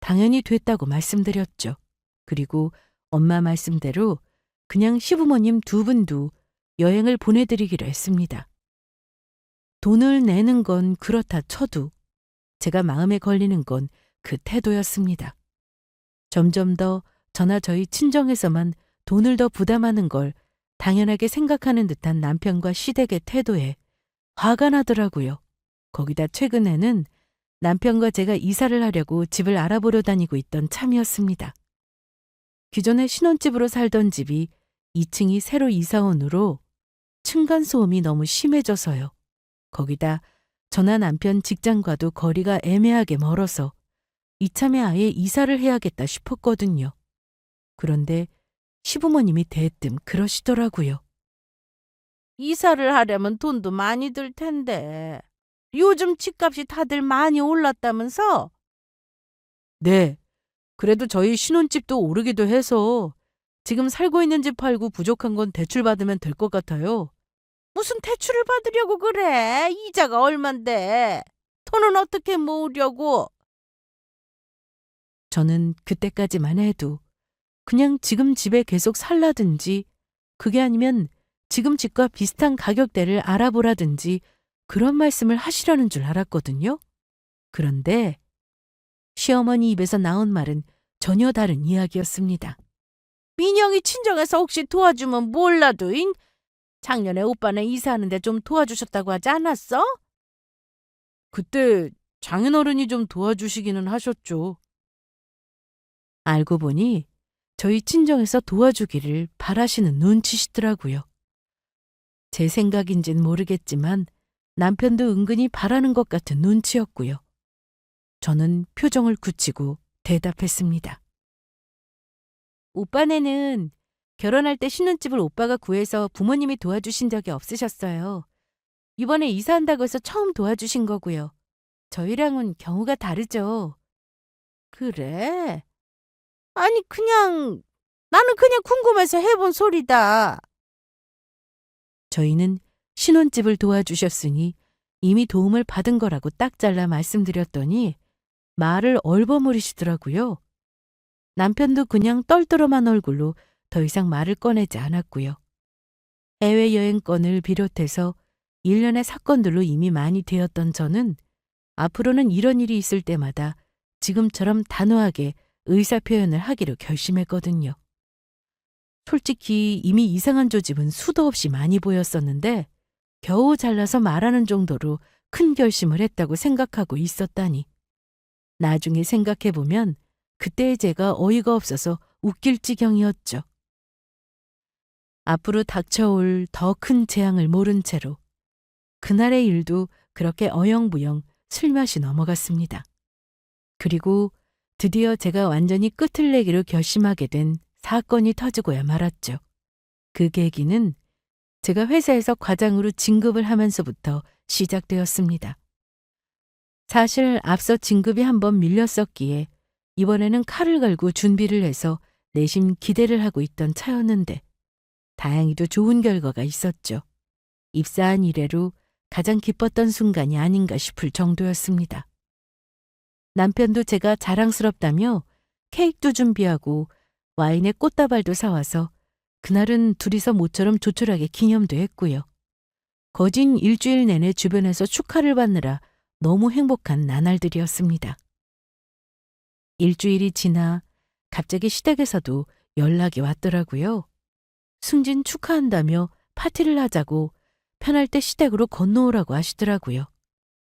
당연히 됐다고 말씀드렸죠. 그리고 엄마 말씀대로 그냥 시부모님 두 분도 여행을 보내드리기로 했습니다. 돈을 내는 건 그렇다 쳐도 제가 마음에 걸리는 건 그 태도였습니다. 점점 더 저나 저희 친정에서만 돈을 더 부담하는 걸 당연하게 생각하는 듯한 남편과 시댁의 태도에 화가 나더라고요. 거기다 최근에는 남편과 제가 이사를 하려고 집을 알아보러 다니고 있던 참이었습니다. 기존에 신혼집으로 살던 집이 2층이 새로 이사 온 후로 층간소음이 너무 심해져서요. 거기다 저나 남편 직장과도 거리가 애매하게 멀어서 이참에 아예 이사를 해야겠다 싶었거든요. 그런데 시부모님이 대뜸 그러시더라고요. 이사를 하려면 돈도 많이 들 텐데 요즘 집값이 다들 많이 올랐다면서? 네, 그래도 저희 신혼집도 오르기도 해서 지금 살고 있는 집 팔고 부족한 건 대출 받으면 될 것 같아요. 무슨 대출을 받으려고 그래? 이자가 얼만데? 돈은 어떻게 모으려고? 저는 그때까지만 해도 그냥 지금 집에 계속 살라든지 그게 아니면 지금 집과 비슷한 가격대를 알아보라든지 그런 말씀을 하시려는 줄 알았거든요. 그런데 시어머니 입에서 나온 말은 전혀 다른 이야기였습니다. 민영이 친정에서 혹시 도와주면 몰라도인 작년에 오빠네 이사하는데 좀 도와주셨다고 하지 않았어? 그때 장인어른이 좀 도와주시기는 하셨죠. 알고 보니 저희 친정에서 도와주기를 바라시는 눈치시더라고요. 제 생각인진 모르겠지만 남편도 은근히 바라는 것 같은 눈치였고요. 저는 표정을 굳히고 대답했습니다. 오빠네는 결혼할 때 신혼집을 오빠가 구해서 부모님이 도와주신 적이 없으셨어요. 이번에 이사한다고 해서 처음 도와주신 거고요. 저희랑은 경우가 다르죠. 그래? 아니 나는 그냥 궁금해서 해본 소리다. 저희는 신혼집을 도와주셨으니 이미 도움을 받은 거라고 딱 잘라 말씀드렸더니 말을 얼버무리시더라고요. 남편도 그냥 떨떠름한 얼굴로 더 이상 말을 꺼내지 않았고요. 해외여행 건을 비롯해서 일련의 사건들로 이미 많이 되었던 저는 앞으로는 이런 일이 있을 때마다 지금처럼 단호하게 의사표현을 하기로 결심했거든요. 솔직히 이미 이상한 조짐은 수도 없이 많이 보였었는데 겨우 잘라서 말하는 정도로 큰 결심을 했다고 생각하고 있었다니. 나중에 생각해보면 그때의 제가 어이가 없어서 웃길 지경이었죠. 앞으로 닥쳐올 더 큰 재앙을 모른 채로 그날의 일도 그렇게 어영부영 슬며시 넘어갔습니다. 그리고 드디어 제가 완전히 끝을 내기로 결심하게 된 사건이 터지고야 말았죠. 그 계기는 제가 회사에서 과장으로 진급을 하면서부터 시작되었습니다. 사실 앞서 진급이 한번 밀렸었기에 이번에는 칼을 갈고 준비를 해서 내심 기대를 하고 있던 차였는데 다행히도 좋은 결과가 있었죠. 입사한 이래로 가장 기뻤던 순간이 아닌가 싶을 정도였습니다. 남편도 제가 자랑스럽다며 케이크도 준비하고 와인에 꽃다발도 사와서 그날은 둘이서 모처럼 조촐하게 기념도 했고요. 거진 일주일 내내 주변에서 축하를 받느라 너무 행복한 나날들이었습니다. 일주일이 지나 갑자기 시댁에서도 연락이 왔더라고요. 승진 축하한다며 파티를 하자고 편할 때 시댁으로 건너오라고 하시더라고요.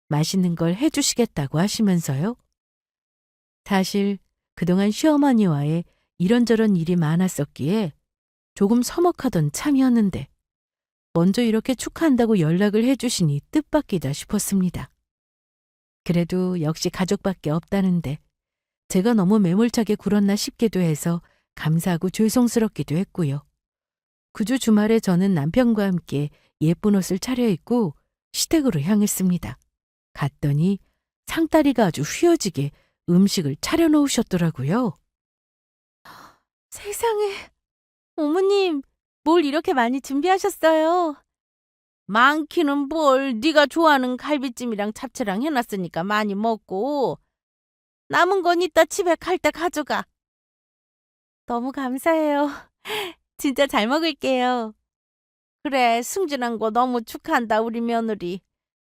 맛있는 걸 해주시겠다고 하시면서요. 사실 그동안 시어머니와의 이런저런 일이 많았었기에 조금 서먹하던 참이었는데 먼저 이렇게 축하한다고 연락을 해주시니 뜻밖이다 싶었습니다. 그래도 역시 가족밖에 없다는데 제가 너무 매몰차게 굴었나 싶기도 해서 감사하고 죄송스럽기도 했고요. 그주 주말에 저는 남편과 함께 예쁜 옷을 차려입고 시댁으로 향했습니다. 갔더니 상다리가 아주 휘어지게 음식을 차려놓으셨더라고요. 세상에, 어머님, 뭘 이렇게 많이 준비하셨어요? 많기는 뭘, 네가 좋아하는 갈비찜이랑 잡채랑 해놨으니까 많이 먹고 남은 건 이따 집에 갈 때 가져가. 너무 감사해요. 진짜 잘 먹을게요. 그래, 승진한 거 너무 축하한다, 우리 며느리.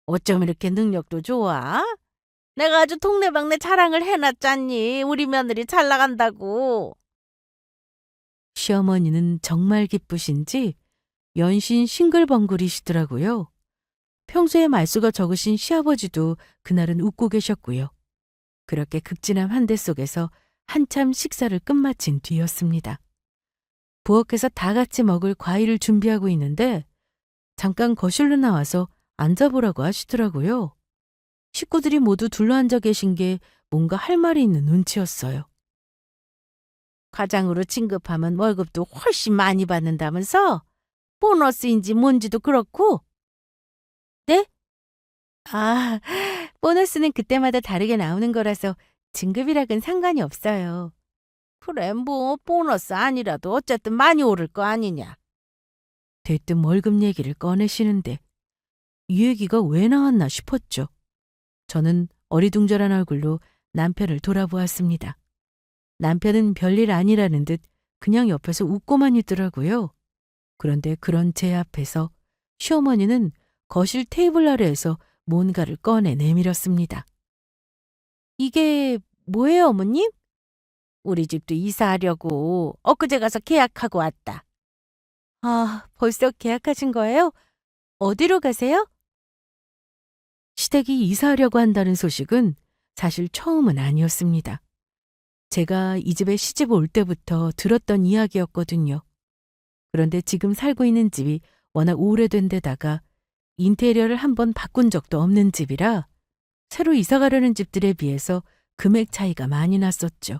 어쩜 이렇게 능력도 좋아? 내가 아주 동네방네 자랑을 해놨잖니, 우리 며느리 잘 나간다고. 시어머니는 정말 기쁘신지 연신 싱글벙글이시더라고요. 평소에 말수가 적으신 시아버지도 그날은 웃고 계셨고요. 그렇게 극진한 환대 속에서 한참 식사를 끝마친 뒤였습니다. 부엌에서 다 같이 먹을 과일을 준비하고 있는데 잠깐 거실로 나와서 앉아보라고 하시더라고요. 식구들이 모두 둘러앉아 계신 게 뭔가 할 말이 있는 눈치였어요. 과장으로 진급하면 월급도 훨씬 많이 받는다면서? 보너스인지 뭔지도 그렇고? 네? 아, 보너스는 그때마다 다르게 나오는 거라서 진급이랑은 상관이 없어요. 그래, 뭐 보너스 아니라도 어쨌든 많이 오를 거 아니냐. 대뜸 월급 얘기를 꺼내시는데 이 얘기가 왜 나왔나 싶었죠. 저는 어리둥절한 얼굴로 남편을 돌아보았습니다. 남편은 별일 아니라는 듯 그냥 옆에서 웃고만 있더라고요. 그런데 그런 제 앞에서 시어머니는 거실 테이블 아래에서 뭔가를 꺼내 내밀었습니다. 이게 뭐예요, 어머님? 우리 집도 이사하려고 엊그제 가서 계약하고 왔다. 아, 벌써 계약하신 거예요? 어디로 가세요? 시댁이 이사하려고 한다는 소식은 사실 처음은 아니었습니다. 제가 이 집에 시집 올 때부터 들었던 이야기였거든요. 그런데 지금 살고 있는 집이 워낙 오래된 데다가 인테리어를 한번 바꾼 적도 없는 집이라 새로 이사 가려는 집들에 비해서 금액 차이가 많이 났었죠.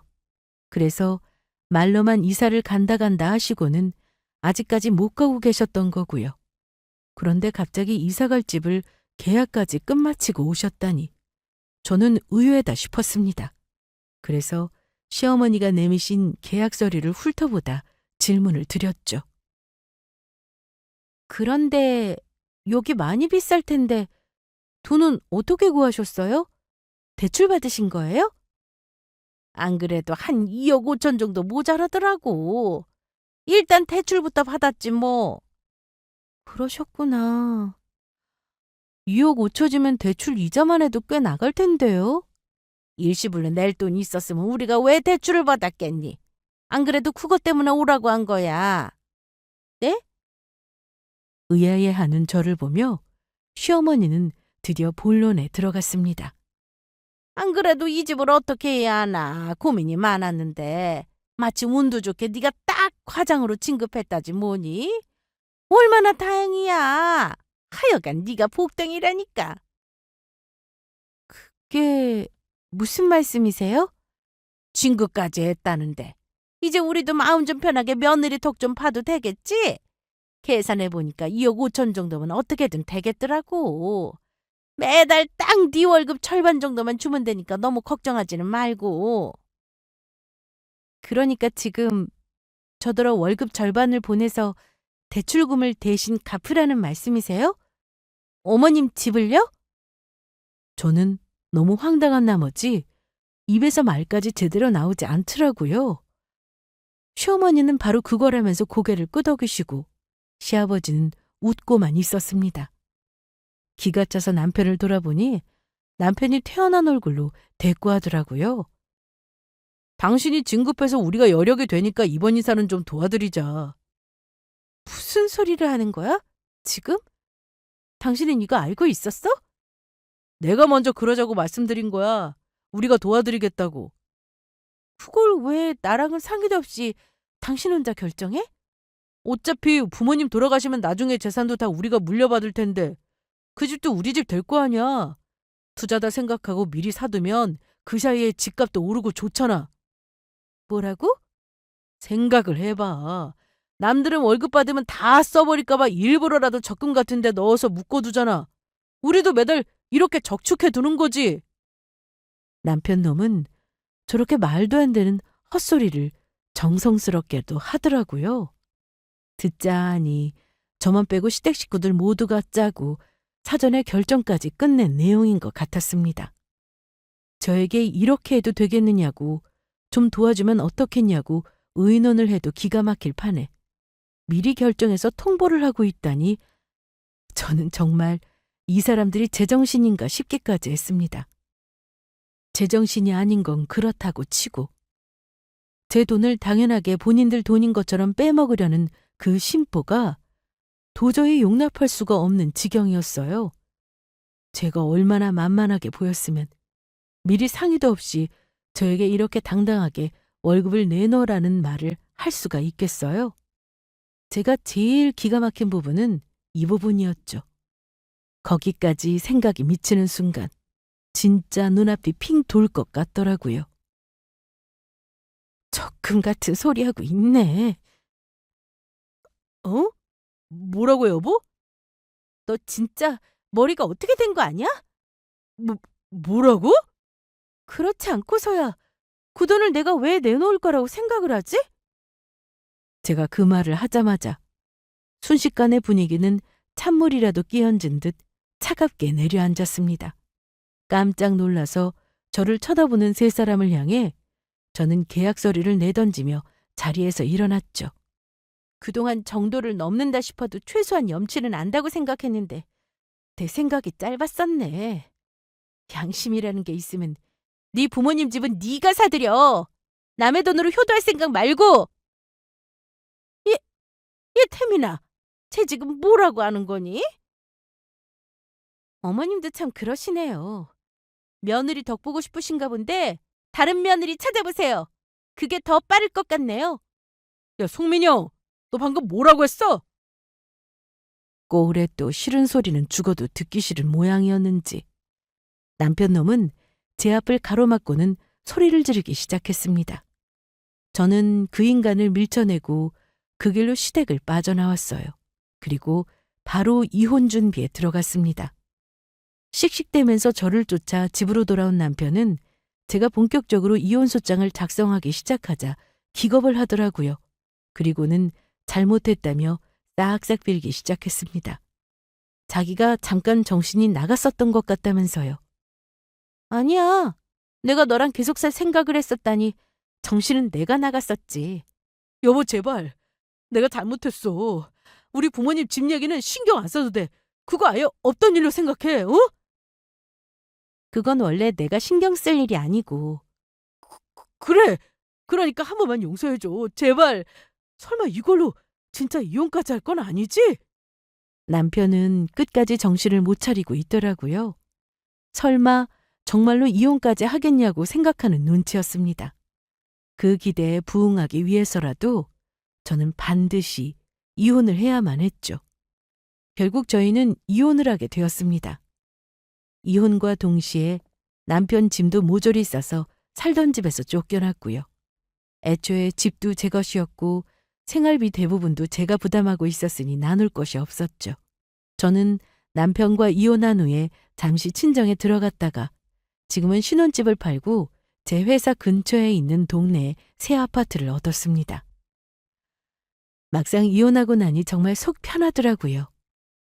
그래서 말로만 이사를 간다 하시고는 아직까지 못 가고 계셨던 거고요. 그런데 갑자기 이사 갈 집을 계약까지 끝마치고 오셨다니 저는 의외다 싶었습니다. 그래서 시어머니가 내미신 계약 서류를 훑어보다 질문을 드렸죠. 그런데 여기 많이 비쌀 텐데 돈은 어떻게 구하셨어요? 대출 받으신 거예요? 안 그래도 한 2억 5천 정도 모자라더라고. 일단 대출부터 받았지 뭐. 그러셨구나. 2억 5천이면 대출 이자만 해도 꽤 나갈 텐데요. 일시불로 낼 돈이 있었으면 우리가 왜 대출을 받았겠니? 안 그래도 그것 때문에 오라고 한 거야. 네? 의아해하는 저를 보며 시어머니는 드디어 본론에 들어갔습니다. 안 그래도 이 집을 어떻게 해야 하나 고민이 많았는데 마침 운도 좋게 네가 딱 과장으로 진급했다지 뭐니? 얼마나 다행이야. 하여간 네가 복덩이라니까. 그게 무슨 말씀이세요? 진급까지 했다는데 이제 우리도 마음 좀 편하게 며느리 덕 좀 봐도 되겠지? 계산해보니까 2억 5천 정도면 어떻게든 되겠더라고. 매달 딱 네 월급 절반 정도만 주면 되니까 너무 걱정하지는 말고. 그러니까 지금 저더러 월급 절반을 보내서 대출금을 대신 갚으라는 말씀이세요? 어머님 집을요? 저는 너무 황당한 나머지 입에서 말까지 제대로 나오지 않더라고요. 시어머니는 바로 그거라면서 고개를 끄덕이시고 시아버지는 웃고만 있었습니다. 기가 차서 남편을 돌아보니 남편이 태어난 얼굴로 대꾸하더라고요. 당신이 진급해서 우리가 여력이 되니까 이번 이사는 좀 도와드리자. 무슨 소리를 하는 거야? 지금? 당신은 이거 알고 있었어? 내가 먼저 그러자고 말씀드린 거야. 우리가 도와드리겠다고. 그걸 왜 나랑은 상의도 없이 당신 혼자 결정해? 어차피 부모님 돌아가시면 나중에 재산도 다 우리가 물려받을 텐데 그 집도 우리 집 될 거 아니야. 투자다 생각하고 미리 사두면 그 사이에 집값도 오르고 좋잖아. 뭐라고? 생각을 해봐. 남들은 월급 받으면 다 써버릴까봐 일부러라도 적금 같은 데 넣어서 묶어두잖아. 우리도 매달 이렇게 저축해 두는 거지. 남편 놈은 저렇게 말도 안 되는 헛소리를 정성스럽게도 하더라고요. 듣자하니 저만 빼고 시댁 식구들 모두가 짜고 사전에 결정까지 끝낸 내용인 것 같았습니다. 저에게 이렇게 해도 되겠느냐고 좀 도와주면 어떻겠냐고 의논을 해도 기가 막힐 판에 미리 결정해서 통보를 하고 있다니 저는 정말 이 사람들이 제정신인가 싶기까지 했습니다. 제정신이 아닌 건 그렇다고 치고 제 돈을 당연하게 본인들 돈인 것처럼 빼먹으려는 그 심보가 도저히 용납할 수가 없는 지경이었어요. 제가 얼마나 만만하게 보였으면 미리 상의도 없이 저에게 이렇게 당당하게 월급을 내놓으라는 말을 할 수가 있겠어요? 제가 제일 기가 막힌 부분은 이 부분이었죠. 거기까지 생각이 미치는 순간 진짜 눈앞이 핑 돌 것 같더라고요. 적금 같은 소리하고 있네. 어? 뭐라고 여보? 너 진짜 머리가 어떻게 된 거 아니야? 뭐라고? 그렇지 않고서야 그 돈을 내가 왜 내놓을 거라고 생각을 하지? 제가 그 말을 하자마자 순식간에 분위기는 찬물이라도 끼얹은 듯 차갑게 내려앉았습니다. 깜짝 놀라서 저를 쳐다보는 세 사람을 향해 저는 계약서리를 내던지며 자리에서 일어났죠. 그동안 정도를 넘는다 싶어도 최소한 염치는 안다고 생각했는데 내 생각이 짧았었네. 양심이라는 게 있으면 네 부모님 집은 네가 사들여. 남의 돈으로 효도할 생각 말고. 얘 태민아, 쟤 지금 뭐라고 하는 거니? 어머님도 참 그러시네요. 며느리 덕 보고 싶으신가 본데 다른 며느리 찾아보세요. 그게 더 빠를 것 같네요. 야, 송민영, 너 방금 뭐라고 했어? 꼬울에 또 싫은 소리는 죽어도 듣기 싫은 모양이었는지 남편 놈은 제 앞을 가로막고는 소리를 지르기 시작했습니다. 저는 그 인간을 밀쳐내고 그 길로 시댁을 빠져나왔어요. 그리고 바로 이혼 준비에 들어갔습니다. 씩씩대면서 저를 쫓아 집으로 돌아온 남편은 제가 본격적으로 이혼소장을 작성하기 시작하자 기겁을 하더라고요. 그리고는 잘못했다며 싹싹 빌기 시작했습니다. 자기가 잠깐 정신이 나갔었던 것 같다면서요. 아니야. 내가 너랑 계속 살 생각을 했었다니 정신은 내가 나갔었지. 여보, 제발. 내가 잘못했어. 우리 부모님 집 얘기는 신경 안 써도 돼. 그거 아예 없던 일로 생각해, 어? 그건 원래 내가 신경 쓸 일이 아니고. 그래. 그러니까 한 번만 용서해줘. 제발. 설마 이걸로 진짜 이혼까지 할 건 아니지? 남편은 끝까지 정신을 못 차리고 있더라고요. 설마 정말로 이혼까지 하겠냐고 생각하는 눈치였습니다. 그 기대에 부응하기 위해서라도 저는 반드시 이혼을 해야만 했죠. 결국 저희는 이혼을 하게 되었습니다. 이혼과 동시에 남편 짐도 모조리 싸서 살던 집에서 쫓겨났고요. 애초에 집도 제 것이었고 생활비 대부분도 제가 부담하고 있었으니 나눌 것이 없었죠. 저는 남편과 이혼한 후에 잠시 친정에 들어갔다가 지금은 신혼집을 팔고 제 회사 근처에 있는 동네에 새 아파트를 얻었습니다. 막상 이혼하고 나니 정말 속 편하더라고요.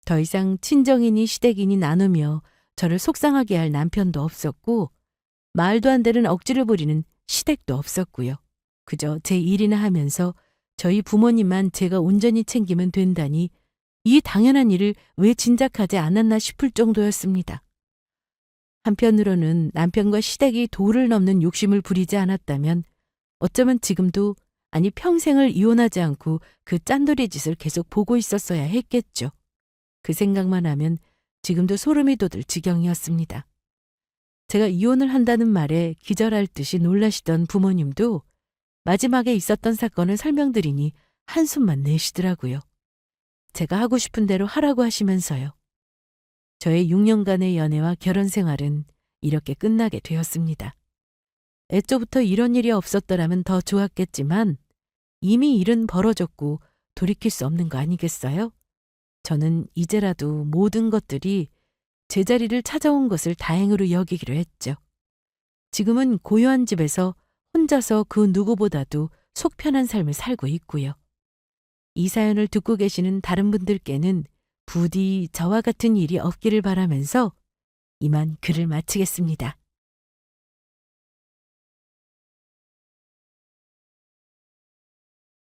더 이상 친정이니 시댁이니 나누며 저를 속상하게 할 남편도 없었고 말도 안 되는 억지를 부리는 시댁도 없었고요. 그저 제 일이나 하면서 저희 부모님만 제가 온전히 챙기면 된다니 이 당연한 일을 왜 진작하지 않았나 싶을 정도였습니다. 한편으로는 남편과 시댁이 도를 넘는 욕심을 부리지 않았다면 어쩌면 지금도 아니 평생을 이혼하지 않고 그 짠돌이 짓을 계속 보고 있었어야 했겠죠. 그 생각만 하면 지금도 소름이 돋을 지경이었습니다. 제가 이혼을 한다는 말에 기절할 듯이 놀라시던 부모님도 마지막에 있었던 사건을 설명드리니 한숨만 내쉬더라고요. 제가 하고 싶은 대로 하라고 하시면서요. 저의 6년간의 연애와 결혼 생활은 이렇게 끝나게 되었습니다. 애초부터 이런 일이 없었더라면 더 좋았겠지만 이미 일은 벌어졌고 돌이킬 수 없는 거 아니겠어요? 저는 이제라도 모든 것들이 제자리를 찾아온 것을 다행으로 여기기로 했죠. 지금은 고요한 집에서 혼자서 그 누구보다도 속 편한 삶을 살고 있고요. 이 사연을 듣고 계시는 다른 분들께는 부디 저와 같은 일이 없기를 바라면서 이만 글을 마치겠습니다.